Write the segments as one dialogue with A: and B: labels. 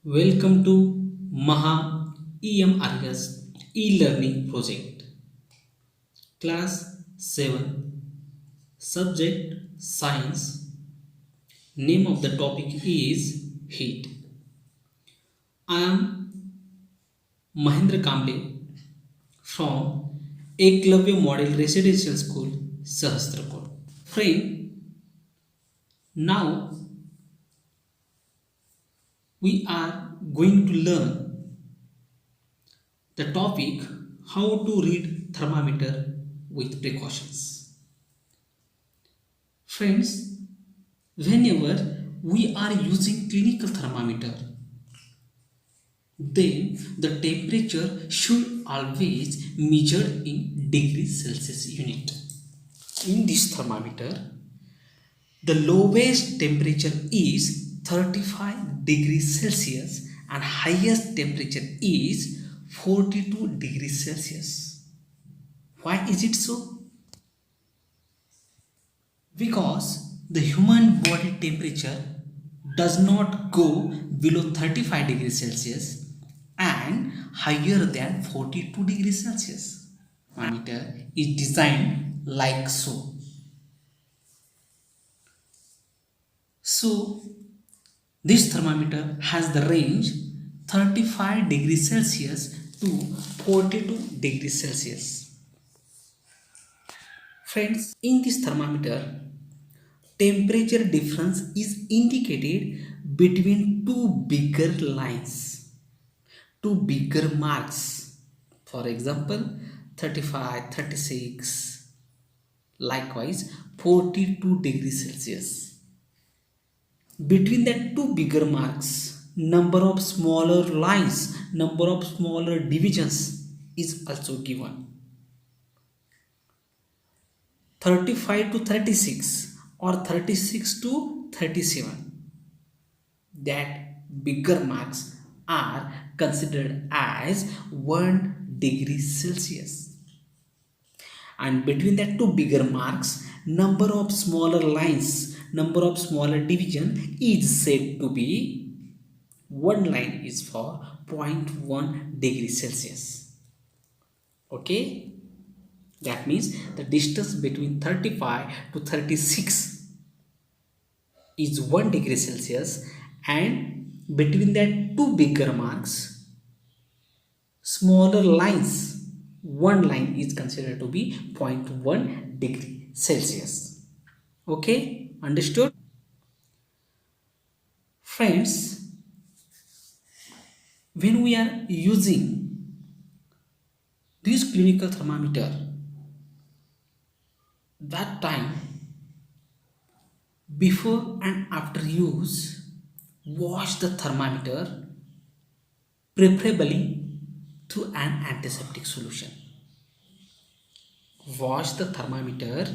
A: Welcome to Maha EMRS e-learning project. Class 7. Subject Science. Name of the topic is heat. I am Mahendra Kamble from Eklavya Model Residential School, Sahasrapur. Friend, now we are going to learn the topic how to read thermometer with precautions. Friends, whenever we are using clinical thermometer, then the temperature should always measured in degrees Celsius unit. In this thermometer, the lowest temperature is 35 degrees Celsius and highest temperature is 42 degrees Celsius. Why is it so? Because the human body temperature does not go below 35 degrees Celsius and higher than 42 degrees Celsius. Thermometer is designed like so. So, this thermometer has the range 35 degrees Celsius to 42 degrees Celsius. Friends, in this thermometer, temperature difference is indicated between two bigger lines, two bigger marks. For example, 35, 36, likewise 42 degrees Celsius. Between the two bigger marks, number of smaller lines, number of smaller divisions is also given. 35 to 36 or 36 to 37. That bigger marks are considered as 1 degree Celsius. And between the two bigger marks, number of smaller lines, number of smaller division is said to be, one line is for 0.1 degree Celsius. Okay? That means the distance between 35 to 36 is 1 degree Celsius, and between that two bigger marks, smaller lines, one line is considered to be 0.1 degree Celsius. Okay, understood? Friends, when we are using this clinical thermometer, that time before and after use, wash the thermometer preferably through an antiseptic solution. Wash the thermometer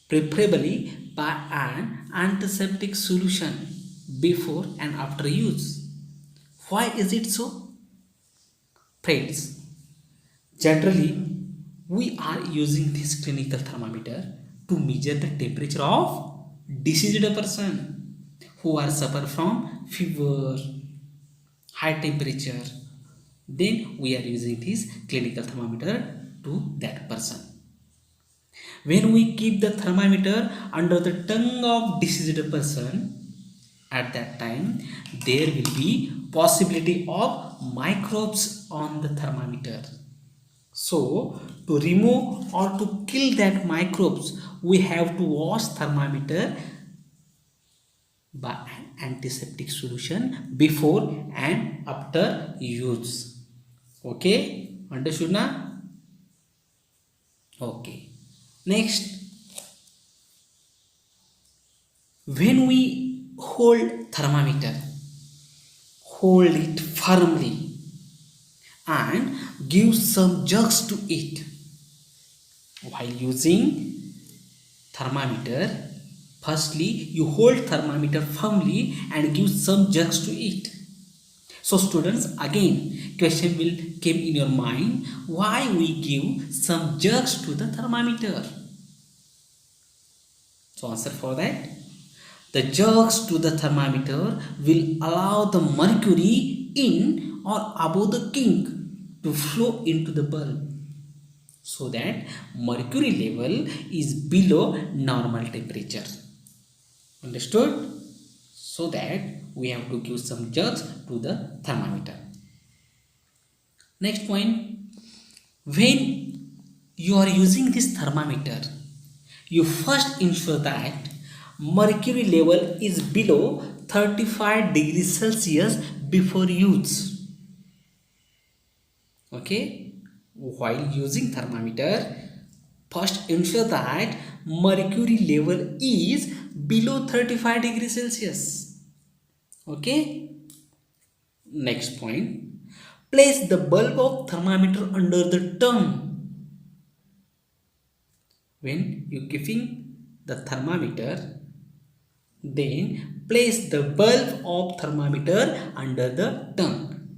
A: preferably by an antiseptic solution before and after use. Why is it so? Friends, generally we are using this clinical thermometer to measure the temperature of diseased person who are suffer from fever, high temperature. Then we are using this clinical thermometer to that person. When we keep the thermometer under the tongue of diseased person, at that time there will be possibility of microbes on the thermometer. So to remove or to kill that microbes, we have to wash thermometer by an antiseptic solution before and after use. Okay, understood now? Okay. Next, when we hold thermometer, hold it firmly and give some jugs to it. While using thermometer, firstly you hold thermometer firmly and give some jugs to it. So students, again question will came in your mind, why we give some jugs to the thermometer? So answer for that, The jerks to the thermometer will allow the mercury in or above the kink to flow into the bulb, so that mercury level is below normal temperature. Understood? So that we have to give some jerks to the thermometer. Next point, when you are using this thermometer, you first ensure that mercury level is below 35 degrees Celsius before use. Okay, while using thermometer, first ensure that mercury level is below 35 degrees Celsius. Okay, next point, place the bulb of thermometer under the tongue. When you giving the thermometer, then place the bulb of thermometer under the tongue.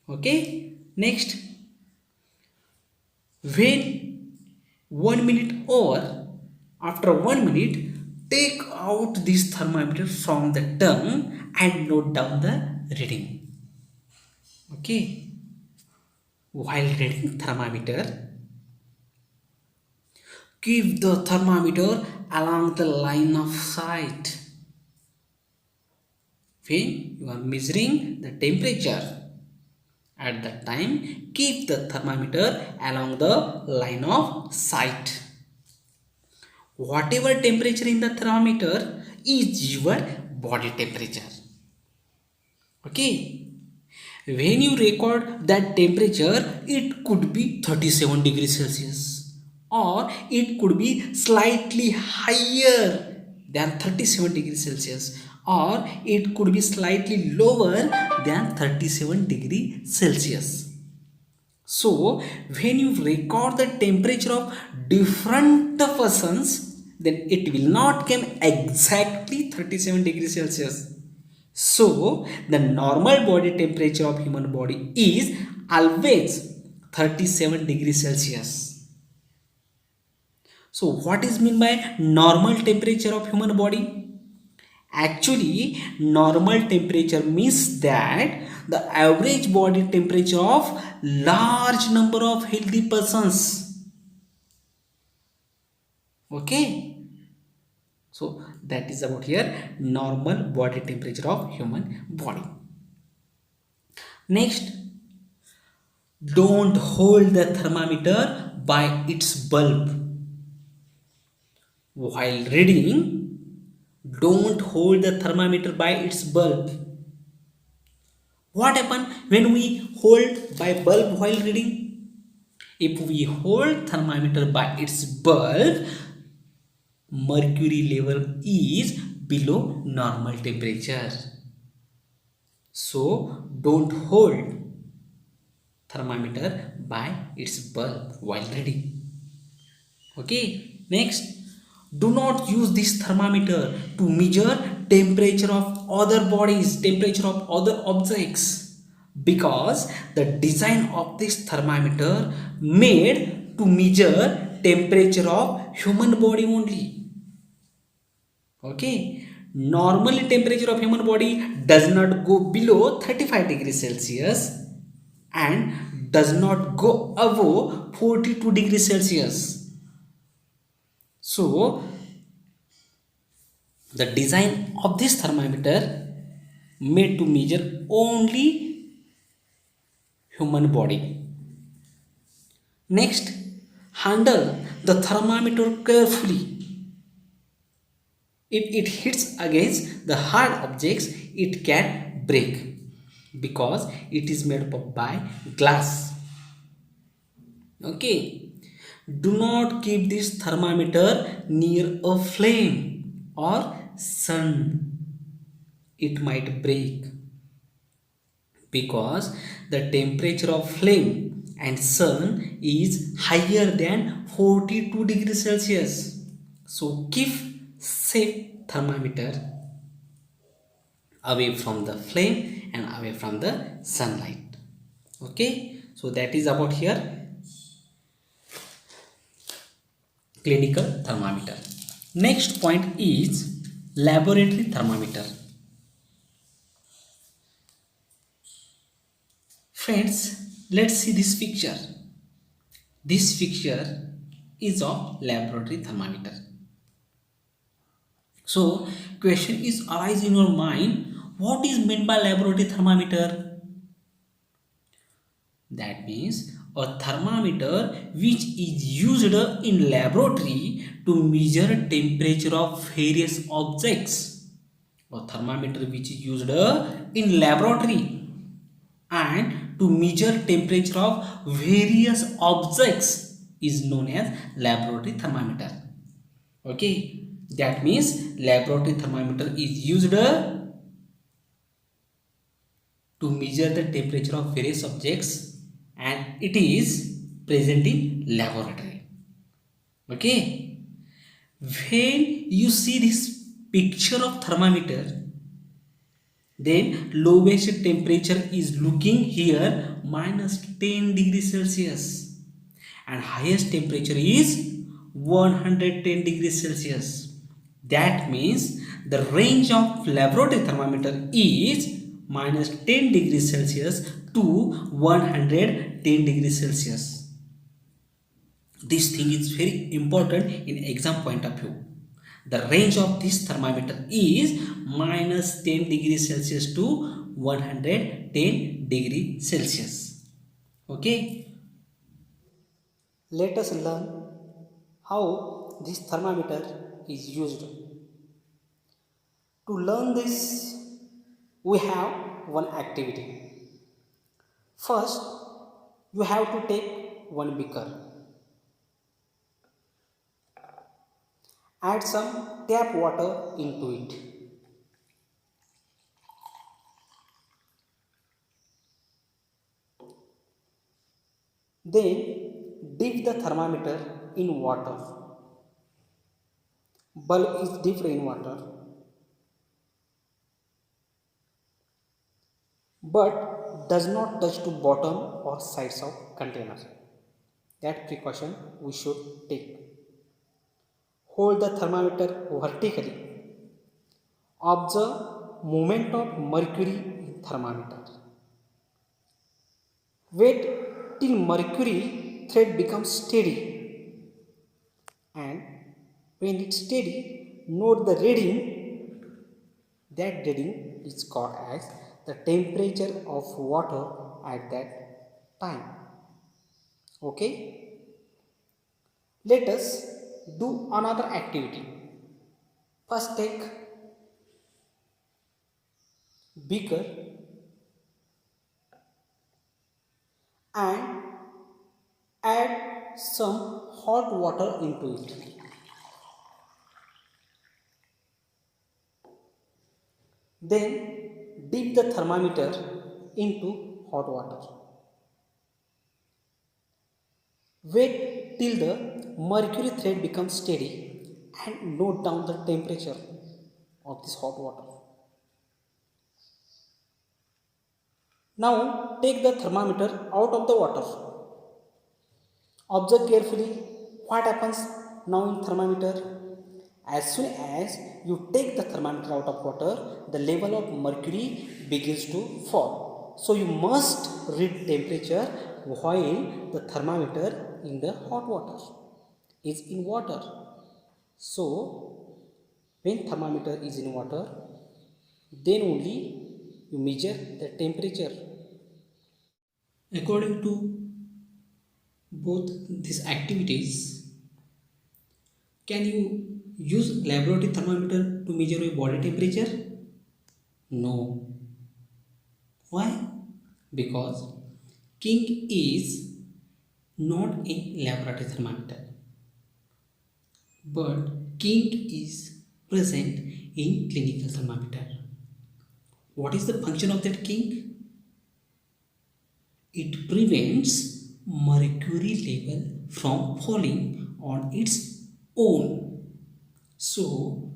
A: Okay, next, when 1 minute over, after 1 minute, take out this thermometer from the tongue and note down the reading. Okay, while reading thermometer, keep the thermometer along the line of sight. When you are measuring the temperature, at that time keep the thermometer along the line of sight. Whatever temperature in the thermometer is your body temperature. Okay, when you record that temperature, it could be 37 degrees Celsius or it could be slightly higher than 37 degrees Celsius, or it could be slightly lower than 37 degrees Celsius. So when you record the temperature of different persons, then it will not come exactly 37 degrees Celsius. So the normal body temperature of human body is always 37 degrees Celsius. So what is meant by normal temperature of human body? Actually, normal temperature means that the average body temperature of large number of healthy persons. Okay, so that is about here normal body temperature of human body. Next, don't hold the thermometer by its bulb. While reading, don't hold the thermometer by its bulb. What happens when we hold by bulb while reading? If we hold thermometer by its bulb, mercury level is below normal temperature. So don't hold thermometer by its bulb while reading. Okay, next, do not use this thermometer to measure temperature of other bodies, temperature of other objects, because the design of this thermometer made to measure temperature of human body only. Okay, normally temperature of human body does not go below 35 degrees Celsius and does not go above 42 degrees Celsius. So the design of this thermometer made to measure only human body. Next, handle the thermometer carefully. If it hits against the hard objects, it can break because it is made up by glass. Okay, do not keep this thermometer near a flame or sun. It might break because the temperature of flame and sun is higher than 42 degrees Celsius. So keep safe thermometer away from the flame and away from the sunlight. Okay, so that is about here clinical thermometer. Next point is laboratory thermometer. Friends, let's see this picture. This picture is of laboratory thermometer. So question is arise in your mind, what is meant by laboratory thermometer? That means a thermometer which is used in laboratory to measure temperature of various objects. A thermometer which is used in laboratory and to measure temperature of various objects is known as laboratory thermometer. Okay, that means laboratory thermometer is used to measure the temperature of various objects and it is present in laboratory. Okay, when you see this picture of thermometer, then lowest temperature is looking here -10 degrees Celsius and highest temperature is 110 degrees Celsius. That means the range of laboratory thermometer is -10 degrees Celsius to 110 degrees Celsius. This thing is very important in exam point of view. The range of this thermometer is -10 degrees Celsius to 110 degrees Celsius. Okay. Let us learn how this thermometer is used. To learn this, we have one activity. First, you have to take one beaker. Add some tap water into it. Then dip the thermometer in water. Bulb is dipped in water, but does not touch to bottom or sides of container. That precaution we should take. Hold the thermometer vertically. Observe movement of mercury in thermometer. Wait till mercury thread becomes steady, and when it's steady, note the reading. That reading is called as the temperature of water at that time. Okay, let us do another activity. First, take beaker and add some hot water into it. Then dip the thermometer into hot water. Wait till the mercury thread becomes steady and note down the temperature of this hot water. Now take the thermometer out of the water. Observe carefully what happens now in thermometer. As soon as you take the thermometer out of water, the level of mercury begins to fall. So you must read temperature while the thermometer in the hot water is in water. So when thermometer is in water, then only you measure the temperature. According to both these activities, can you use laboratory thermometer to measure your body temperature? No. Why? Because king is not a laboratory thermometer, but king is present in clinical thermometer. What is the function of that king? It prevents mercury level from falling on its own. So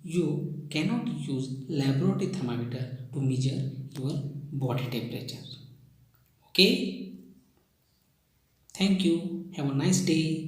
A: you cannot use laboratory thermometer to measure your body temperature. Okay? Thank you. Have a nice day.